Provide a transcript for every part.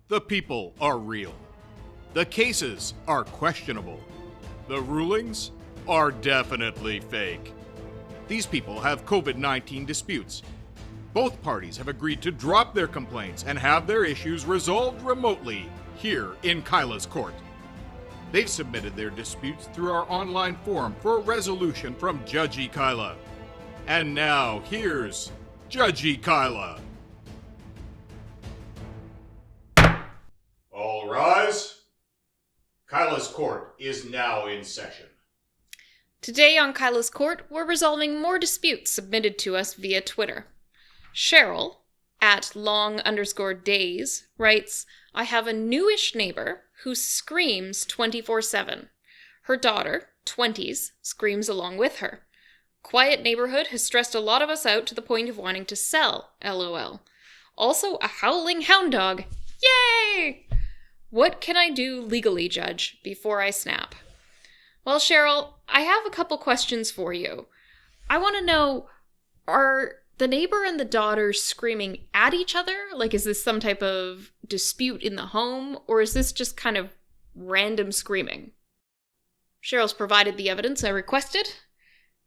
The people are real. The cases are questionable. The rulings are definitely fake. These people have COVID-19 disputes. Both parties have agreed to drop their complaints and have their issues resolved remotely here in Kyla's court. They've submitted their disputes through our online forum for a resolution from Judgy Kyla. And now, here's Judgy Kyla. All rise. Kyla's court is now in session. Today on Kyla's court, we're resolving more disputes submitted to us via Twitter. Cheryl, at long_days, writes, I have a newish neighbor who screams 24/7. Her daughter, 20s, screams along with her. Quiet neighborhood has stressed a lot of us out to the point of wanting to sell, lol. Also a howling hound dog. Yay! What can I do legally, Judge, before I snap? Well, Cheryl, I have a couple questions for you. I want to know, are the neighbor and the daughter screaming at each other? Like, is this some type of dispute in the home, or is this just kind of random screaming? Cheryl's provided the evidence I requested,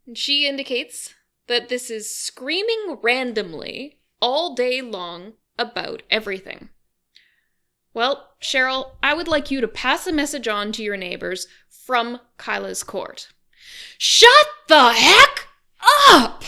and she indicates that this is screaming randomly all day long about everything. Well, Cheryl, I would like you to pass a message on to your neighbors from Kyla's court. Shut the heck up!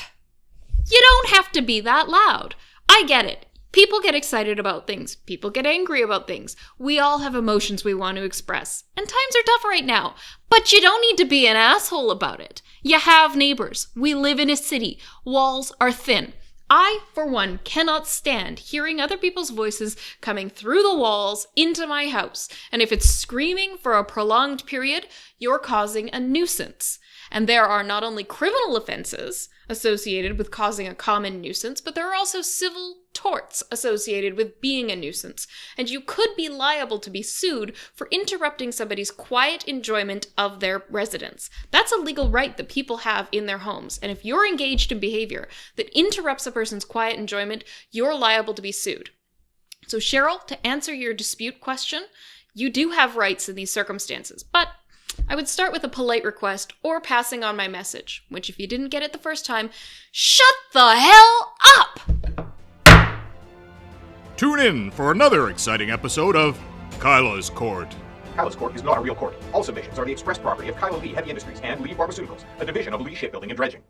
You don't have to be that loud. I get it. People get excited about things. People get angry about things. We all have emotions we want to express. And times are tough right now. But you don't need to be an asshole about it. You have neighbors. We live in a city. Walls are thin. I, for one, cannot stand hearing other people's voices coming through the walls into my house. And if it's screaming for a prolonged period, you're causing a nuisance. And there are not only criminal offenses associated with causing a common nuisance, but there are also civil torts associated with being a nuisance. And you could be liable to be sued for interrupting somebody's quiet enjoyment of their residence. That's a legal right that people have in their homes. And if you're engaged in behavior that interrupts a person's quiet enjoyment, you're liable to be sued. So Cheryl, to answer your dispute question, you do have rights in these circumstances, but I would start with a polite request or passing on my message, which if you didn't get it the first time, shut the hell up! Tune in for another exciting episode of Kyla's Court. Kyla's Court is not a real court. All submissions are the express property of Kyla Lee Heavy Industries and Lee Pharmaceuticals, a division of Lee Shipbuilding and Dredging.